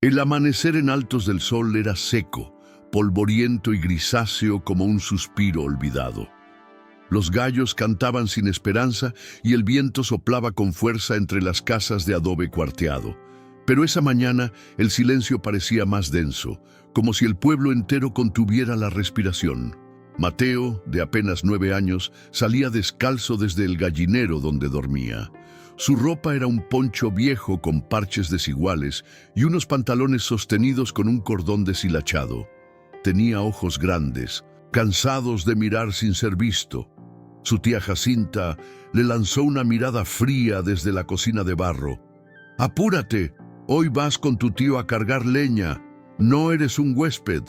El amanecer en Altos del Sol era seco, polvoriento y grisáceo como un suspiro olvidado. Los gallos cantaban sin esperanza y el viento soplaba con fuerza entre las casas de adobe cuarteado. Pero esa mañana el silencio parecía más denso, como si el pueblo entero contuviera la respiración. Mateo, de apenas 9 años, salía descalzo desde el gallinero donde dormía. Su ropa era un poncho viejo con parches desiguales y unos pantalones sostenidos con un cordón deshilachado. Tenía ojos grandes, cansados de mirar sin ser visto. Su tía Jacinta le lanzó una mirada fría desde la cocina de barro. «Apúrate, hoy vas con tu tío a cargar leña. No eres un huésped,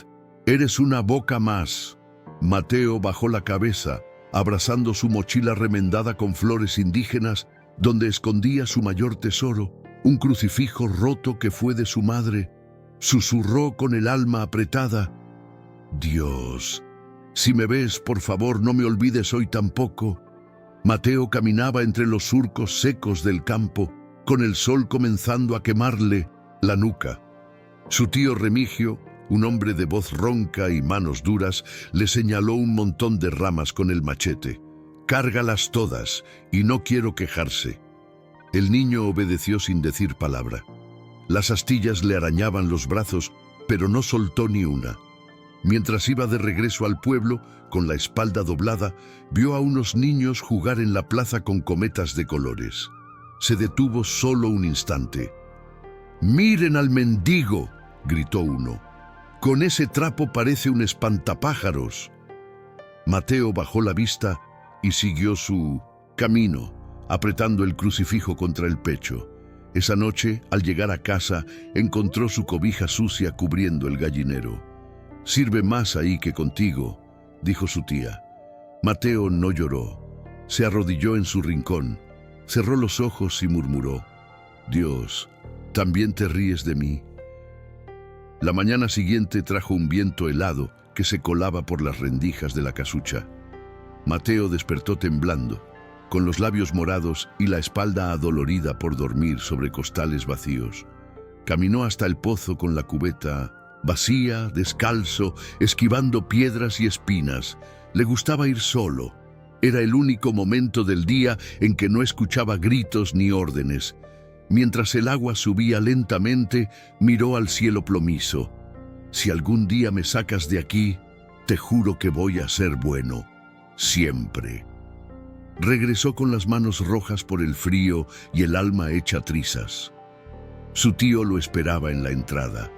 eres una boca más». Mateo bajó la cabeza, abrazando su mochila remendada con flores indígenas, donde escondía su mayor tesoro, un crucifijo roto que fue de su madre. Susurró con el alma apretada: «Dios, si me ves, por favor, no me olvides hoy tampoco». Mateo caminaba entre los surcos secos del campo, con el sol comenzando a quemarle la nuca. Su tío Remigio, un hombre de voz ronca y manos duras, le señaló un montón de ramas con el machete. «Cárgalas todas, y no quiero quejarse». El niño obedeció sin decir palabra. Las astillas le arañaban los brazos, pero no soltó ni una. Mientras iba de regreso al pueblo, con la espalda doblada, vio a unos niños jugar en la plaza con cometas de colores. Se detuvo solo un instante. «¡Miren al mendigo!», gritó uno. «Con ese trapo parece un espantapájaros». Mateo bajó la vista y siguió su camino, apretando el crucifijo contra el pecho. Esa noche, al llegar a casa, encontró su cobija sucia cubriendo el gallinero. «Sirve más ahí que contigo», dijo su tía. Mateo no lloró. Se arrodilló en su rincón, cerró los ojos y murmuró: «Dios, ¿también te ríes de mí?». La mañana siguiente trajo un viento helado que se colaba por las rendijas de la casucha. Mateo despertó temblando, con los labios morados y la espalda adolorida por dormir sobre costales vacíos. Caminó hasta el pozo con la cubeta vacía, descalzo, esquivando piedras y espinas. Le gustaba ir solo. Era el único momento del día en que no escuchaba gritos ni órdenes. Mientras el agua subía lentamente, miró al cielo plomizo. «Si algún día me sacas de aquí, te juro que voy a ser bueno. Siempre». Regresó con las manos rojas por el frío y el alma hecha trizas. Su tío lo esperaba en la entrada.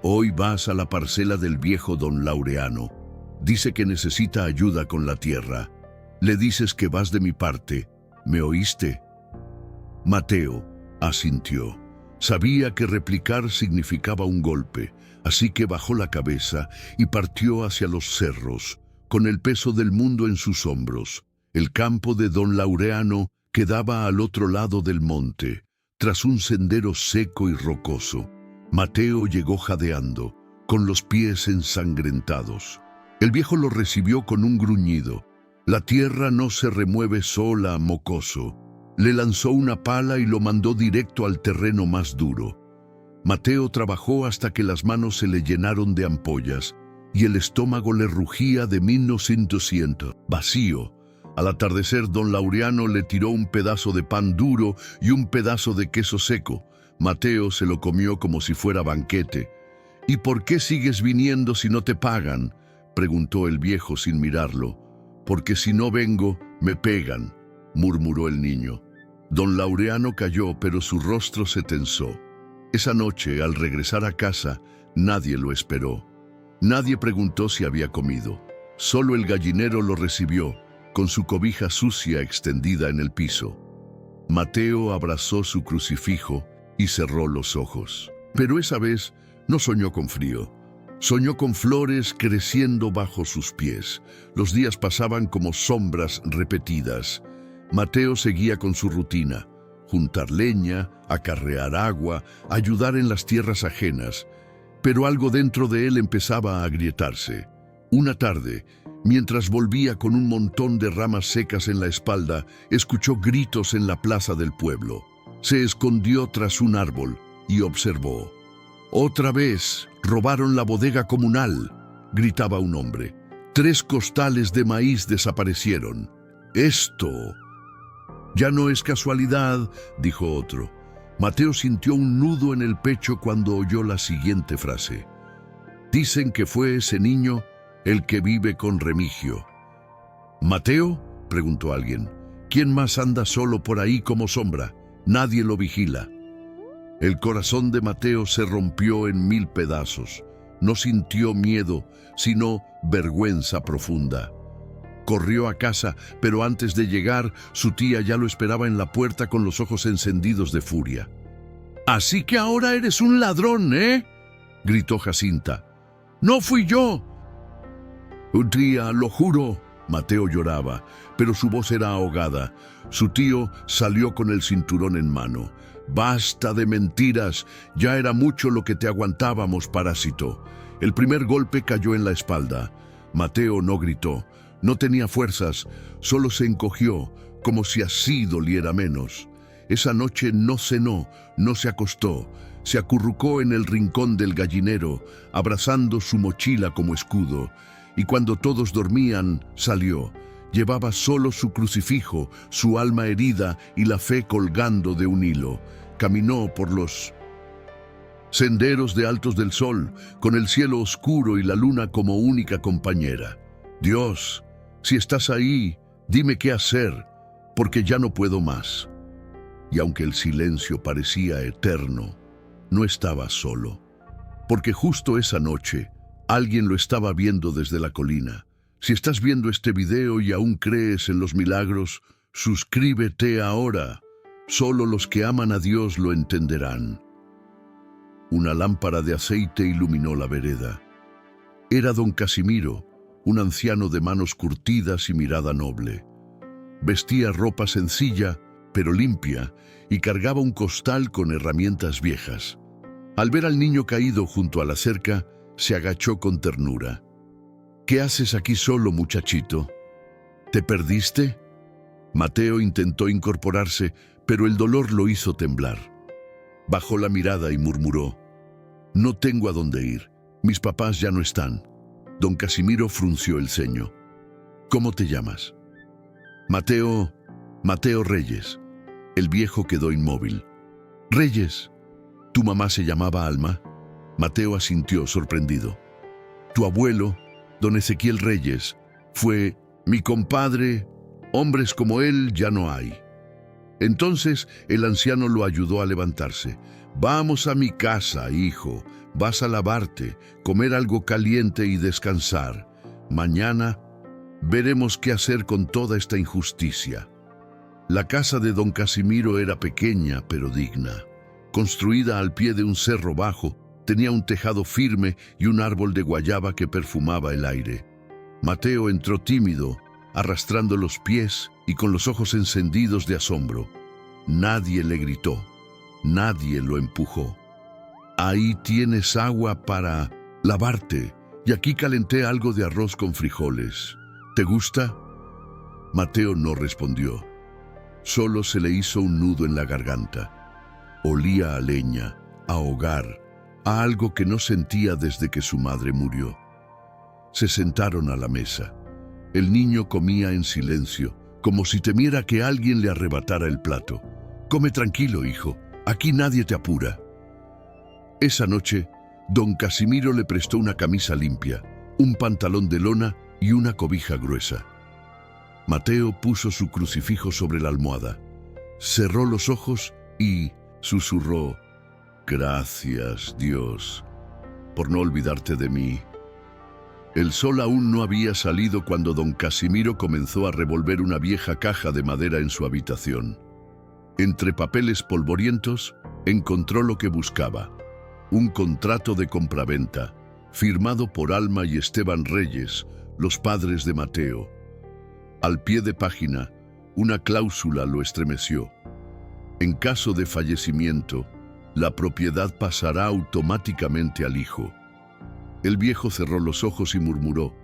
«Hoy vas a la parcela del viejo don Laureano. Dice que necesita ayuda con la tierra. Le dices que vas de mi parte. ¿Me oíste?». Mateo asintió. Sabía que replicar significaba un golpe, así que bajó la cabeza y partió hacia los cerros, con el peso del mundo en sus hombros. El campo de don Laureano quedaba al otro lado del monte, tras un sendero seco y rocoso. Mateo llegó jadeando, con los pies ensangrentados. El viejo lo recibió con un gruñido. «La tierra no se remueve sola, mocoso». Le lanzó una pala y lo mandó directo al terreno más duro. Mateo trabajó hasta que las manos se le llenaron de ampollas y el estómago le rugía de 1900, vacío. Al atardecer, don Laureano le tiró un pedazo de pan duro y un pedazo de queso seco. Mateo se lo comió como si fuera banquete. «¿Y por qué sigues viniendo si no te pagan?», preguntó el viejo sin mirarlo. «Porque si no vengo, me pegan», murmuró el niño. Don Laureano calló, pero su rostro se tensó. Esa noche, al regresar a casa, nadie lo esperó. Nadie preguntó si había comido. Solo el gallinero lo recibió, con su cobija sucia extendida en el piso. Mateo abrazó su crucifijo y cerró los ojos. Pero esa vez no soñó con frío. Soñó con flores creciendo bajo sus pies. Los días pasaban como sombras repetidas. Mateo seguía con su rutina: juntar leña, acarrear agua, ayudar en las tierras ajenas. Pero algo dentro de él empezaba a agrietarse. Una tarde, mientras volvía con un montón de ramas secas en la espalda, escuchó gritos en la plaza del pueblo. Se escondió tras un árbol y observó. Otra vez robaron la bodega comunal, gritaba un hombre. 3 costales de maíz desaparecieron. Esto ya no es casualidad, dijo otro. Mateo sintió un nudo en el pecho cuando oyó la siguiente frase. Dicen que fue ese niño el que vive con Remigio. ¿Mateo?, preguntó alguien. ¿Quién más anda solo por ahí como sombra? Nadie lo vigila. El corazón de Mateo se rompió en 1000 pedazos. No sintió miedo, sino vergüenza profunda. Corrió a casa, pero antes de llegar, su tía ya lo esperaba en la puerta con los ojos encendidos de furia. «Así que ahora eres un ladrón, ¿eh?», gritó Jacinta. «No fui yo». «Tía, lo juro». Mateo lloraba, pero su voz era ahogada. Su tío salió con el cinturón en mano. «Basta de mentiras, ya era mucho lo que te aguantábamos, parásito». El primer golpe cayó en la espalda. Mateo no gritó, no tenía fuerzas, solo se encogió, como si así doliera menos. Esa noche no cenó, no se acostó, se acurrucó en el rincón del gallinero, abrazando su mochila como escudo, y cuando todos dormían, salió. Llevaba solo su crucifijo, su alma herida y la fe colgando de un hilo. Caminó por los senderos de Altos del Sol, con el cielo oscuro y la luna como única compañera. Dios, si estás ahí, dime qué hacer, porque ya no puedo más. Y aunque el silencio parecía eterno, no estaba solo, porque justo esa noche alguien lo estaba viendo desde la colina. Si estás viendo este video y aún crees en los milagros, suscríbete ahora. Solo los que aman a Dios lo entenderán. Una lámpara de aceite iluminó la vereda. Era don Casimiro, un anciano de manos curtidas y mirada noble. Vestía ropa sencilla, pero limpia, y cargaba un costal con herramientas viejas. Al ver al niño caído junto a la cerca, se agachó con ternura. «¿Qué haces aquí solo, muchachito? ¿Te perdiste?» Mateo intentó incorporarse, pero el dolor lo hizo temblar. Bajó la mirada y murmuró: «No tengo a dónde ir. Mis papás ya no están». Don Casimiro frunció el ceño. «¿Cómo te llamas?» «Mateo Reyes». El viejo quedó inmóvil. «Reyes, ¿tu mamá se llamaba Alma?» Mateo asintió sorprendido. «Tu abuelo, don Ezequiel Reyes, fue mi compadre. Hombres como él ya no hay». Entonces el anciano lo ayudó a levantarse. «Vamos a mi casa, hijo. Vas a lavarte, comer algo caliente y descansar. Mañana veremos qué hacer con toda esta injusticia». La casa de don Casimiro era pequeña pero digna. Construida al pie de un cerro bajo, tenía un tejado firme y un árbol de guayaba que perfumaba el aire. Mateo entró tímido, arrastrando los pies y con los ojos encendidos de asombro. Nadie le gritó, nadie lo empujó. «Ahí tienes agua para lavarte, y aquí calenté algo de arroz con frijoles. ¿Te gusta?» Mateo no respondió. Solo se le hizo un nudo en la garganta. Olía a leña, a hogar, a algo que no sentía desde que su madre murió. Se sentaron a la mesa. El niño comía en silencio, como si temiera que alguien le arrebatara el plato. «Come tranquilo, hijo, aquí nadie te apura». Esa noche, don Casimiro le prestó una camisa limpia, un pantalón de lona y una cobija gruesa. Mateo puso su crucifijo sobre la almohada, cerró los ojos y susurró: «Gracias, Dios, por no olvidarte de mí». El sol aún no había salido cuando don Casimiro comenzó a revolver una vieja caja de madera en su habitación. Entre papeles polvorientos, encontró lo que buscaba: un contrato de compraventa, firmado por Alma y Esteban Reyes, los padres de Mateo. Al pie de página, una cláusula lo estremeció. En caso de fallecimiento, la propiedad pasará automáticamente al hijo. El viejo cerró los ojos y murmuró: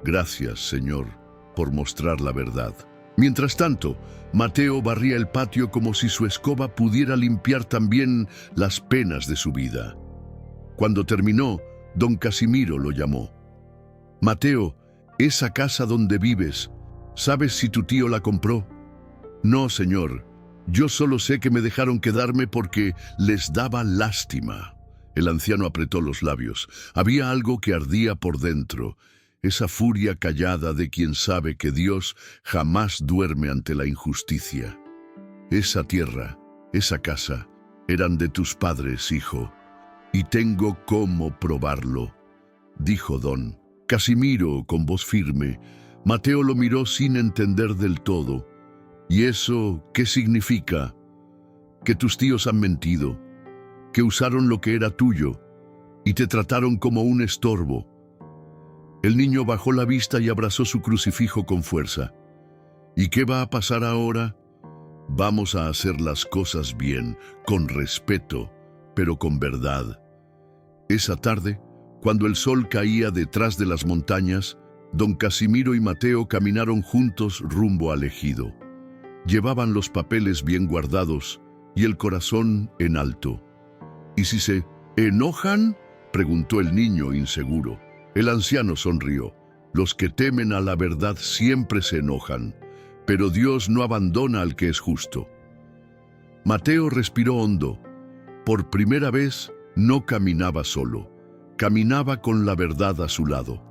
«Gracias, Señor, por mostrar la verdad». Mientras tanto, Mateo barría el patio como si su escoba pudiera limpiar también las penas de su vida. Cuando terminó, don Casimiro lo llamó. «Mateo, esa casa donde vives, ¿sabes si tu tío la compró?» «No, señor. Yo solo sé que me dejaron quedarme porque les daba lástima». El anciano apretó los labios. Había algo que ardía por dentro, esa furia callada de quien sabe que Dios jamás duerme ante la injusticia. «Esa tierra, esa casa, eran de tus padres, hijo, y tengo cómo probarlo», dijo don Casimiro con voz firme. Mateo lo miró sin entender del todo. «¿Y eso qué significa?» «Que tus tíos han mentido, que usaron lo que era tuyo y te trataron como un estorbo». El niño bajó la vista y abrazó su crucifijo con fuerza. «¿Y qué va a pasar ahora? Vamos a hacer las cosas bien, con respeto, pero con verdad». Esa tarde, cuando el sol caía detrás de las montañas, don Casimiro y Mateo caminaron juntos rumbo al ejido. Llevaban los papeles bien guardados y el corazón en alto. «¿Y si se enojan?», preguntó el niño inseguro. El anciano sonrió. «Los que temen a la verdad siempre se enojan, pero Dios no abandona al que es justo». Mateo respiró hondo. Por primera vez no caminaba solo, caminaba con la verdad a su lado.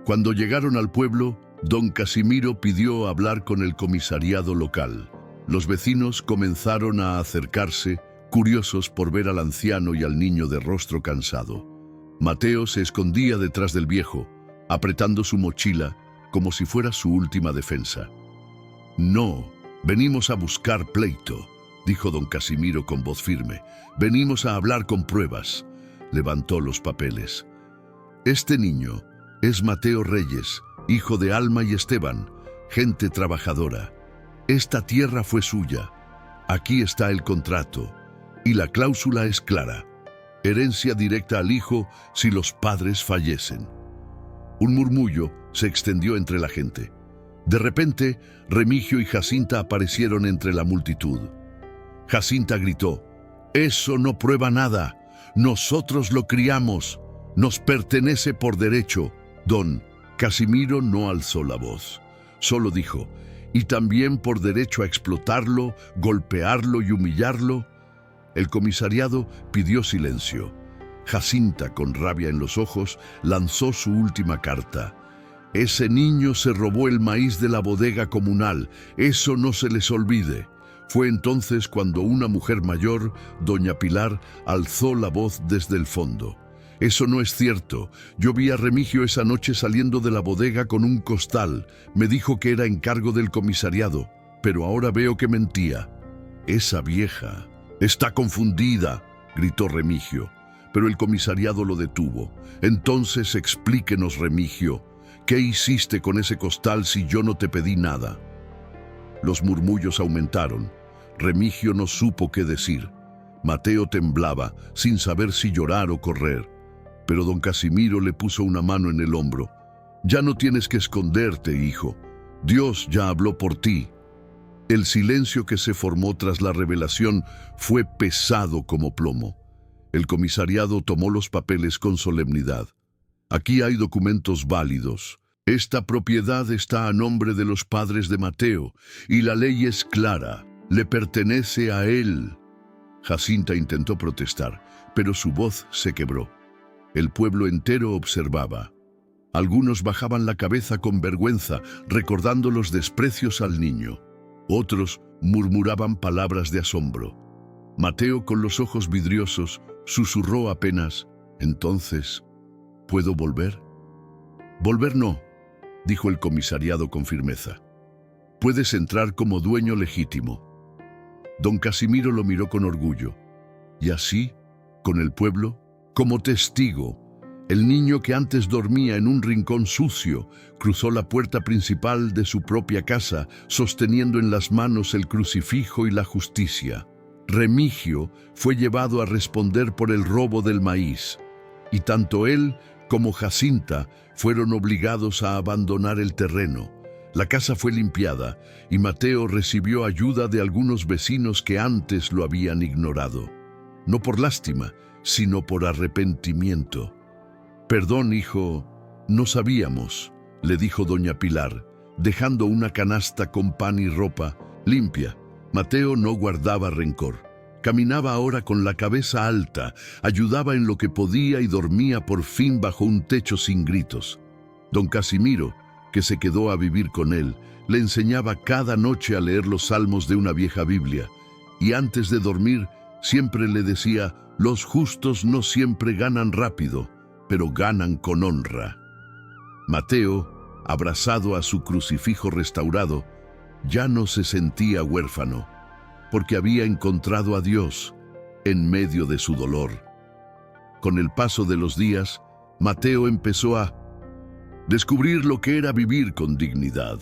Cuando llegaron al pueblo, don Casimiro pidió hablar con el comisariado local. Los vecinos comenzaron a acercarse, curiosos por ver al anciano y al niño de rostro cansado. Mateo se escondía detrás del viejo, apretando su mochila como si fuera su última defensa. «No, venimos a buscar pleito», dijo don Casimiro con voz firme. «Venimos a hablar con pruebas». Levantó los papeles. «Este niño es Mateo Reyes, hijo de Alma y Esteban, gente trabajadora. Esta tierra fue suya. Aquí está el contrato, y la cláusula es clara: herencia directa al hijo si los padres fallecen». Un murmullo se extendió entre la gente. De repente, Remigio y Jacinta aparecieron entre la multitud. Jacinta gritó: «Eso no prueba nada. Nosotros lo criamos. Nos pertenece por derecho». Don Casimiro no alzó la voz. Solo dijo: «¿Y también por derecho a explotarlo, golpearlo y humillarlo?». El comisariado pidió silencio. Jacinta, con rabia en los ojos, lanzó su última carta. «Ese niño se robó el maíz de la bodega comunal. Eso no se les olvide». Fue entonces cuando una mujer mayor, doña Pilar, alzó la voz desde el fondo. «Eso no es cierto. Yo vi a Remigio esa noche saliendo de la bodega con un costal. Me dijo que era encargo del comisariado, pero ahora veo que mentía». «Esa vieja está confundida», gritó Remigio, pero el comisariado lo detuvo. «Entonces explíquenos, Remigio, ¿qué hiciste con ese costal si yo no te pedí nada?». Los murmullos aumentaron. Remigio no supo qué decir. Mateo temblaba, sin saber si llorar o correr. Pero don Casimiro le puso una mano en el hombro. «Ya no tienes que esconderte, hijo. Dios ya habló por ti». El silencio que se formó tras la revelación fue pesado como plomo. El comisariado tomó los papeles con solemnidad. «Aquí hay documentos válidos. Esta propiedad está a nombre de los padres de Mateo, y la ley es clara. Le pertenece a él». Jacinta intentó protestar, pero su voz se quebró. El pueblo entero observaba. Algunos bajaban la cabeza con vergüenza, recordando los desprecios al niño. Otros murmuraban palabras de asombro. Mateo, con los ojos vidriosos, susurró apenas: «¿Entonces puedo volver?». «Volver no», dijo el comisariado con firmeza. «Puedes entrar como dueño legítimo». Don Casimiro lo miró con orgullo. Y así, con el pueblo, como testigo, el niño que antes dormía en un rincón sucio cruzó la puerta principal de su propia casa, sosteniendo en las manos el crucifijo y la justicia. Remigio fue llevado a responder por el robo del maíz, y tanto él como Jacinta fueron obligados a abandonar el terreno. La casa fue limpiada y Mateo recibió ayuda de algunos vecinos que antes lo habían ignorado. No por lástima, sino por arrepentimiento. «Perdón, hijo, no sabíamos», le dijo doña Pilar, dejando una canasta con pan y ropa limpia. Mateo no guardaba rencor. Caminaba ahora con la cabeza alta, ayudaba en lo que podía y dormía por fin bajo un techo sin gritos. Don Casimiro, que se quedó a vivir con él, le enseñaba cada noche a leer los salmos de una vieja Biblia, y antes de dormir siempre le decía: «Los justos no siempre ganan rápido, pero ganan con honra». Mateo, abrazado a su crucifijo restaurado, ya no se sentía huérfano, porque había encontrado a Dios en medio de su dolor. Con el paso de los días, Mateo empezó a descubrir lo que era vivir con dignidad.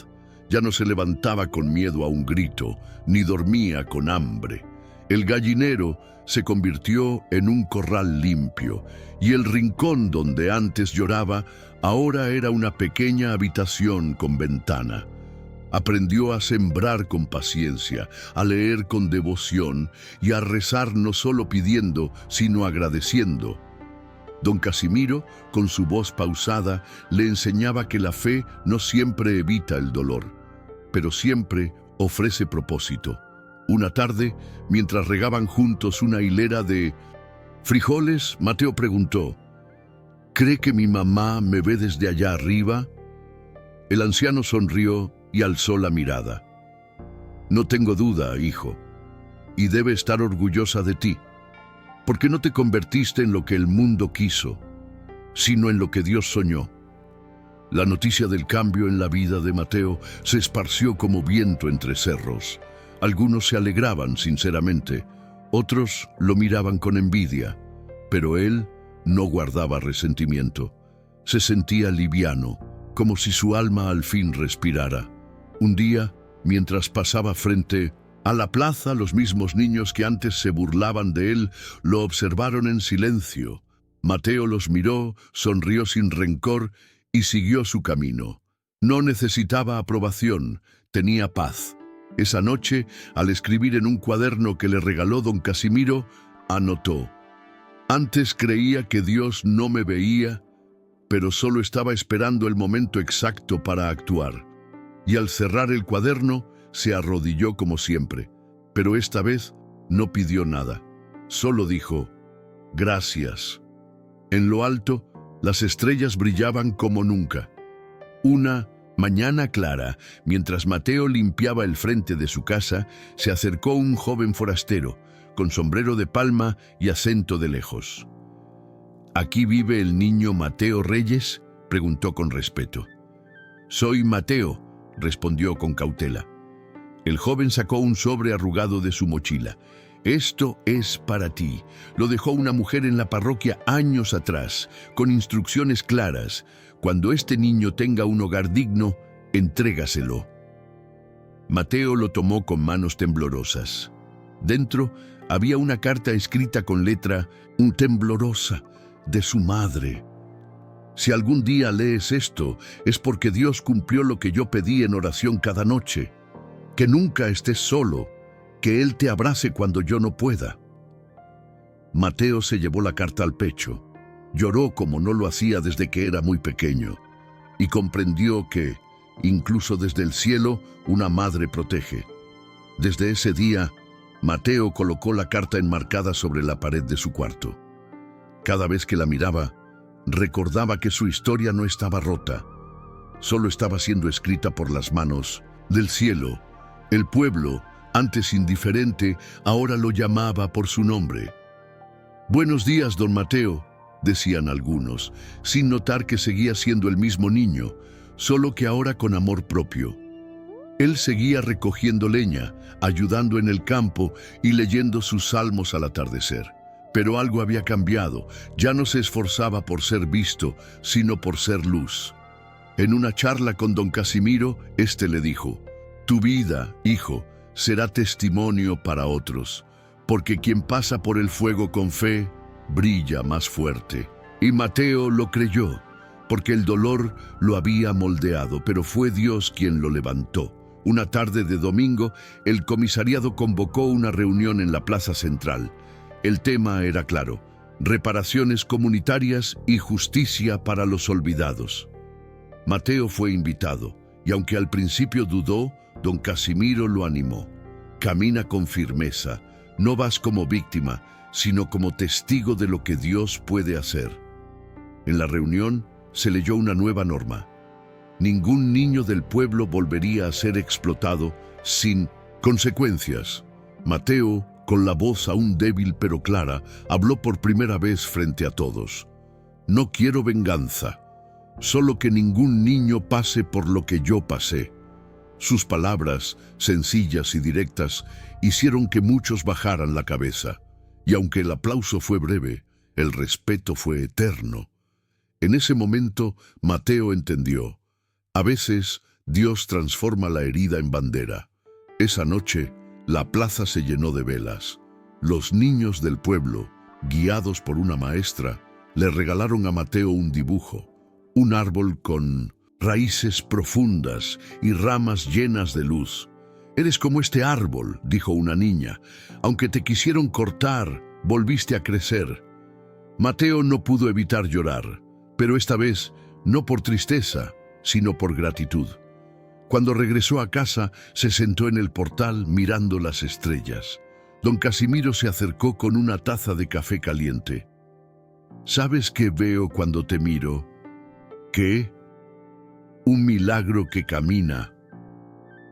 Ya no se levantaba con miedo a un grito, ni dormía con hambre. El gallinero se convirtió en un corral limpio, y el rincón donde antes lloraba ahora era una pequeña habitación con ventana. Aprendió a sembrar con paciencia, a leer con devoción y a rezar no solo pidiendo, sino agradeciendo. Don Casimiro, con su voz pausada, le enseñaba que la fe no siempre evita el dolor, pero siempre ofrece propósito. Una tarde, mientras regaban juntos una hilera de frijoles, Mateo preguntó: «¿Cree que mi mamá me ve desde allá arriba?». El anciano sonrió y alzó la mirada. «No tengo duda, hijo, y debe estar orgullosa de ti, porque no te convertiste en lo que el mundo quiso, sino en lo que Dios soñó». La noticia del cambio en la vida de Mateo se esparció como viento entre cerros. Algunos se alegraban sinceramente, otros lo miraban con envidia, pero él no guardaba resentimiento. Se sentía liviano, como si su alma al fin respirara. Un día, mientras pasaba frente a la plaza, los mismos niños que antes se burlaban de él lo observaron en silencio. Mateo los miró, sonrió sin rencor y siguió su camino. No necesitaba aprobación, tenía paz. Esa noche, al escribir en un cuaderno que le regaló don Casimiro, anotó: «Antes creía que Dios no me veía, pero solo estaba esperando el momento exacto para actuar». Y al cerrar el cuaderno, se arrodilló como siempre, pero esta vez no pidió nada. Solo dijo: «Gracias». En lo alto, las estrellas brillaban como nunca. Una mañana clara, mientras Mateo limpiaba el frente de su casa, se acercó un joven forastero, con sombrero de palma y acento de lejos. «¿Aquí vive el niño Mateo Reyes?», preguntó con respeto. «Soy Mateo», respondió con cautela. El joven sacó un sobre arrugado de su mochila. «Esto es para ti. Lo dejó una mujer en la parroquia años atrás, con instrucciones claras. Cuando este niño tenga un hogar digno, entrégaselo». Mateo lo tomó con manos temblorosas. Dentro había una carta escrita con letra temblorosa de su madre. «Si algún día lees esto, es porque Dios cumplió lo que yo pedí en oración cada noche. Que nunca estés solo, que Él te abrace cuando yo no pueda». Mateo se llevó la carta al pecho. Lloró como no lo hacía desde que era muy pequeño, y comprendió que, incluso desde el cielo, una madre protege. Desde ese día, Mateo colocó la carta enmarcada sobre la pared de su cuarto. Cada vez que la miraba, recordaba que su historia no estaba rota, solo estaba siendo escrita por las manos del cielo. El pueblo, antes indiferente, ahora lo llamaba por su nombre. «Buenos días, don Mateo», decían algunos, sin notar que seguía siendo el mismo niño, solo que ahora con amor propio. Él seguía recogiendo leña, ayudando en el campo y leyendo sus salmos al atardecer. Pero algo había cambiado. Ya no se esforzaba por ser visto, sino por ser luz. En una charla con don Casimiro, éste le dijo: «Tu vida, hijo, será testimonio para otros, porque quien pasa por el fuego con fe, brilla más fuerte». Y Mateo lo creyó, porque el dolor lo había moldeado, pero fue Dios quien lo levantó. Una tarde de domingo, el comisariado convocó una reunión en la plaza central. El tema era claro: reparaciones comunitarias y justicia para los olvidados. Mateo fue invitado, y aunque al principio dudó, don Casimiro lo animó. Camina con firmeza, no vas como víctima, sino como testigo de lo que Dios puede hacer. En la reunión se leyó una nueva norma. Ningún niño del pueblo volvería a ser explotado sin consecuencias. Mateo, con la voz aún débil pero clara, habló por primera vez frente a todos. No quiero venganza, solo que ningún niño pase por lo que yo pasé. Sus palabras, sencillas y directas, hicieron que muchos bajaran la cabeza. Y aunque el aplauso fue breve, el respeto fue eterno. En ese momento, Mateo entendió. A veces, Dios transforma la herida en bandera. Esa noche, la plaza se llenó de velas. Los niños del pueblo, guiados por una maestra, le regalaron a Mateo un dibujo, un árbol con raíces profundas y ramas llenas de luz. «Eres como este árbol», dijo una niña. «Aunque te quisieron cortar, volviste a crecer». Mateo no pudo evitar llorar, pero esta vez no por tristeza, sino por gratitud. Cuando regresó a casa, se sentó en el portal mirando las estrellas. Don Casimiro se acercó con una taza de café caliente. «¿Sabes qué veo cuando te miro?» «¿Qué?» «Un milagro que camina».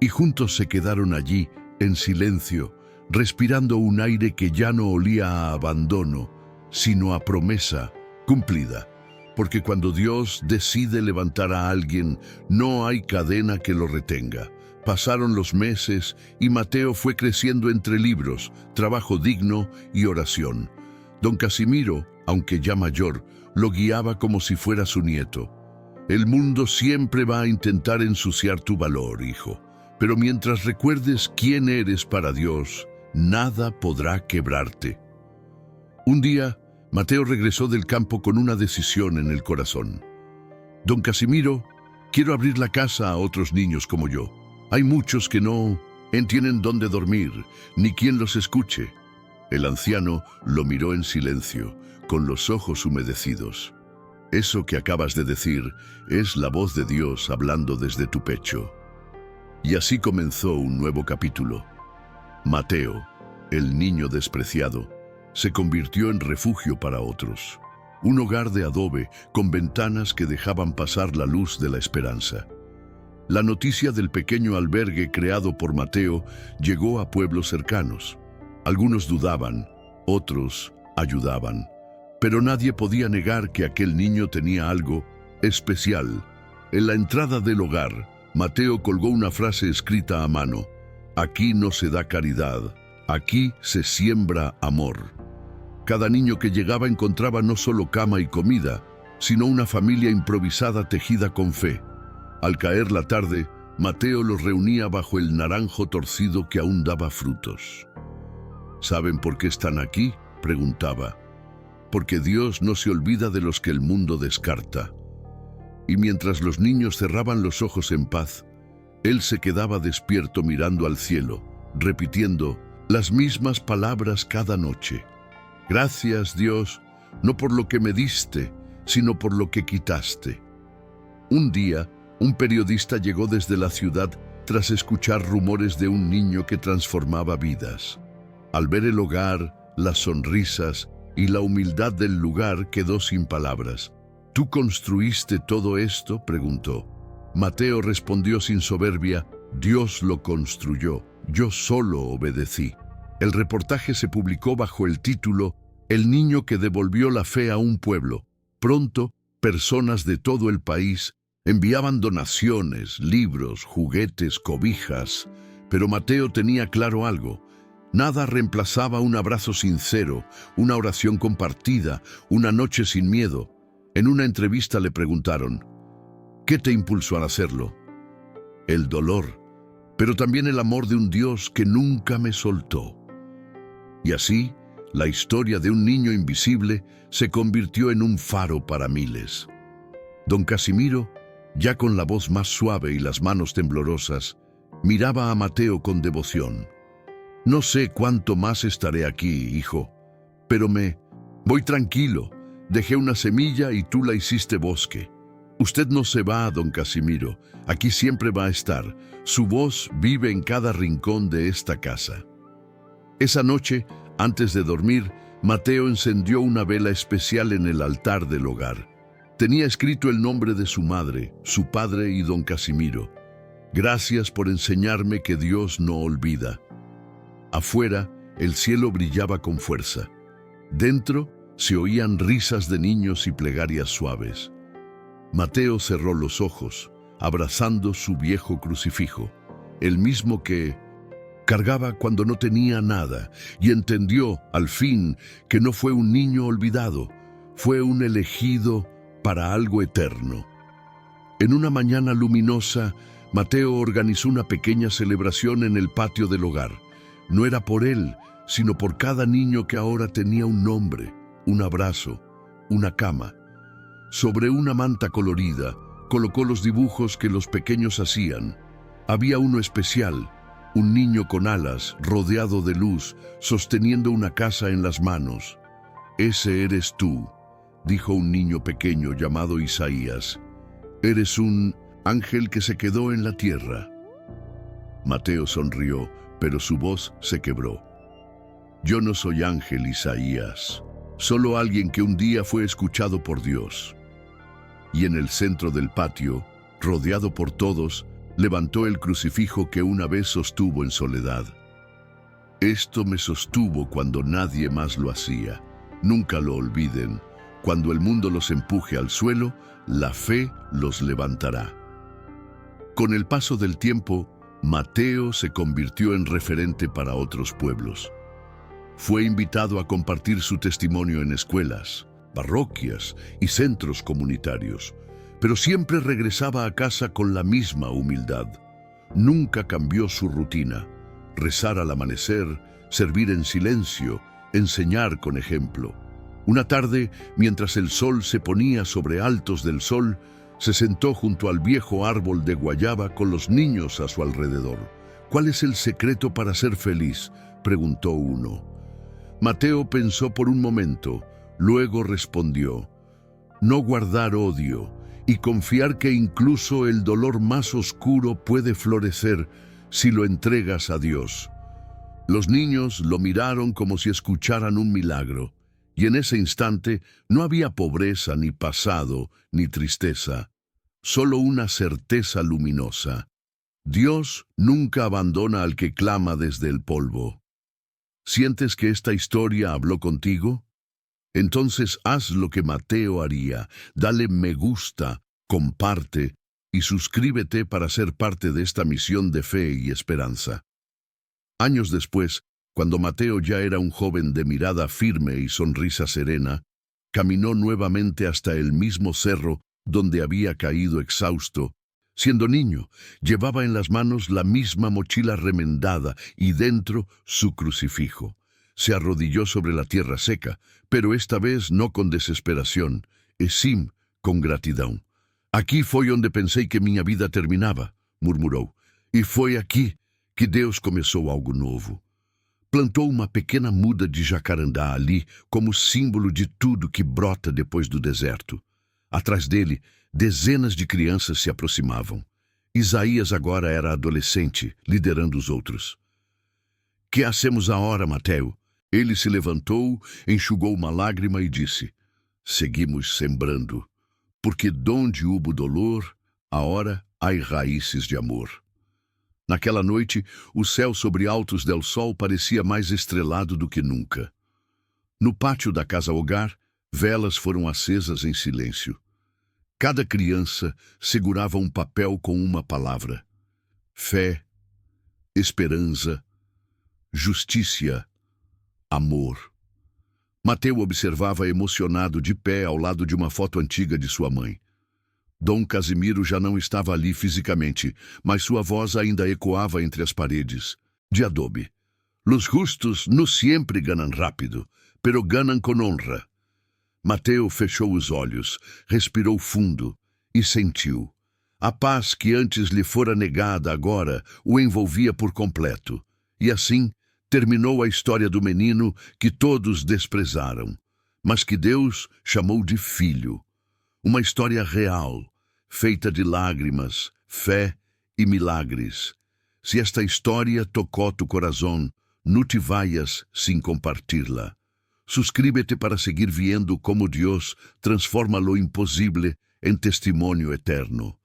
Y juntos se quedaron allí, en silencio, respirando un aire que ya no olía a abandono, sino a promesa cumplida. Porque cuando Dios decide levantar a alguien, no hay cadena que lo retenga. Pasaron los meses y Mateo fue creciendo entre libros, trabajo digno y oración. Don Casimiro, aunque ya mayor, lo guiaba como si fuera su nieto. «El mundo siempre va a intentar ensuciar tu valor, hijo. Pero mientras recuerdes quién eres para Dios, nada podrá quebrarte». Un día, Mateo regresó del campo con una decisión en el corazón. «Don Casimiro, quiero abrir la casa a otros niños como yo. Hay muchos que no tienen dónde dormir, ni quien los escuche». El anciano lo miró en silencio, con los ojos humedecidos. «Eso que acabas de decir es la voz de Dios hablando desde tu pecho». Y así comenzó un nuevo capítulo. Mateo, el niño despreciado, se convirtió en refugio para otros. Un hogar de adobe con ventanas que dejaban pasar la luz de la esperanza. La noticia del pequeño albergue creado por Mateo llegó a pueblos cercanos. Algunos dudaban, otros ayudaban. Pero nadie podía negar que aquel niño tenía algo especial. En la entrada del hogar, Mateo colgó una frase escrita a mano: «Aquí no se da caridad, aquí se siembra amor». Cada niño que llegaba encontraba no solo cama y comida, sino una familia improvisada tejida con fe. Al caer la tarde, Mateo los reunía bajo el naranjo torcido que aún daba frutos. «¿Saben por qué están aquí?», preguntaba. «Porque Dios no se olvida de los que el mundo descarta». Y mientras los niños cerraban los ojos en paz, él se quedaba despierto mirando al cielo, repitiendo las mismas palabras cada noche. «Gracias, Dios, no por lo que me diste, sino por lo que quitaste». Un día, un periodista llegó desde la ciudad tras escuchar rumores de un niño que transformaba vidas. Al ver el hogar, las sonrisas y la humildad del lugar, quedó sin palabras. «¿Tú construiste todo esto?», preguntó. Mateo respondió sin soberbia: «Dios lo construyó, yo solo obedecí». El reportaje se publicó bajo el título «El niño que devolvió la fe a un pueblo». Pronto, personas de todo el país enviaban donaciones, libros, juguetes, cobijas. Pero Mateo tenía claro algo: nada reemplazaba un abrazo sincero, una oración compartida, una noche sin miedo. En una entrevista le preguntaron: «¿Qué te impulsó a hacerlo?». «El dolor, pero también el amor de un Dios que nunca me soltó». Y así, la historia de un niño invisible se convirtió en un faro para miles. Don Casimiro, ya con la voz más suave y las manos temblorosas, miraba a Mateo con devoción. «No sé cuánto más estaré aquí, hijo, pero me Voy tranquilo. Dejé una semilla y tú la hiciste bosque. Usted no se va, don Casimiro. Aquí siempre va a estar. Su voz vive en cada rincón de esta casa. Esa noche, antes de dormir, Mateo encendió una vela especial en el altar del hogar. Tenía escrito el nombre de su madre, su padre y don Casimiro. Gracias por enseñarme que Dios no olvida. Afuera, el cielo brillaba con fuerza. Dentro, se oían risas de niños y plegarias suaves. Mateo cerró los ojos, abrazando su viejo crucifijo, el mismo que cargaba cuando no tenía nada, y entendió, al fin, que no fue un niño olvidado, fue un elegido para algo eterno. En una mañana luminosa, Mateo organizó una pequeña celebración en el patio del hogar. No era por él, sino por cada niño que ahora tenía un nombre, un abrazo, una cama. Sobre una manta colorida, colocó los dibujos que los pequeños hacían. Había uno especial, un niño con alas, rodeado de luz, sosteniendo una casa en las manos. «Ese eres tú», dijo un niño pequeño llamado Isaías. «Eres un ángel que se quedó en la tierra». Mateo sonrió, pero su voz se quebró. «Yo no soy ángel, Isaías, solo alguien que un día fue escuchado por Dios». Y en el centro del patio, rodeado por todos, levantó el crucifijo que una vez sostuvo en soledad. «Esto me sostuvo cuando nadie más lo hacía. Nunca lo olviden. Cuando el mundo los empuje al suelo, la fe los levantará». Con el paso del tiempo, Mateo se convirtió en referente para otros pueblos. Fue invitado a compartir su testimonio en escuelas, parroquias y centros comunitarios, pero siempre regresaba a casa con la misma humildad. Nunca cambió su rutina: rezar al amanecer, servir en silencio, enseñar con ejemplo. Una tarde, mientras el sol se ponía sobre Altos del Sol, se sentó junto al viejo árbol de guayaba con los niños a su alrededor. «¿Cuál es el secreto para ser feliz?», preguntó uno. Mateo pensó por un momento. Luego respondió: «No guardar odio y confiar que incluso el dolor más oscuro puede florecer si lo entregas a Dios». Los niños lo miraron como si escucharan un milagro, y en ese instante no había pobreza, ni pasado, ni tristeza, solo una certeza luminosa: Dios nunca abandona al que clama desde el polvo. ¿Sientes que esta historia habló contigo? Entonces haz lo que Mateo haría: dale me gusta, comparte y suscríbete para ser parte de esta misión de fe y esperanza. Años después, cuando Mateo ya era un joven de mirada firme y sonrisa serena, caminó nuevamente hasta el mismo cerro donde había caído exhausto. Siendo niño, llevaba en las manos la misma mochila remendada y dentro su crucifijo. Se arrodilló sobre la tierra seca, pero esta vez no con desesperación, e sim con gratidão. «Aqui foi onde pensei que minha vida terminava», murmurou, «e foi aqui que Deus começou algo novo». Plantou uma pequena muda de jacarandá ali como símbolo de tudo que brota depois do deserto. Atrás dele, dezenas de crianças se aproximavam. Isaías agora era adolescente, liderando os outros. «Que hacemos agora, Mateo?» Ele se levantou, enxugou uma lágrima e disse: «Seguimos sembrando, porque donde hubo dolor, agora há raízes de amor». Naquela noite, o céu sobre Altos del Sol parecia mais estrelado do que nunca. No pátio da casa-hogar, velas foram acesas em silêncio. Cada criança segurava um papel com uma palavra: fé, esperança, justiça, amor. Mateo observava emocionado de pé ao lado de uma foto antiga de sua mãe. Dom Casimiro já não estava ali fisicamente, mas sua voz ainda ecoava entre as paredes, de adobe. «Los justos no siempre ganan rápido, pero ganan con honra». Mateo fechou os olhos, respirou fundo e sentiu. A paz que antes lhe fora negada agora o envolvia por completo. E assim terminou a história do menino que todos desprezaram. mas que Deus chamou de filho. Uma história real, feita de lágrimas, fé e milagres. Se esta história tocó tu corazón, no te vayas sin compartirla. Suscríbete para seguir viendo cómo Dios transforma lo imposible en testimonio eterno.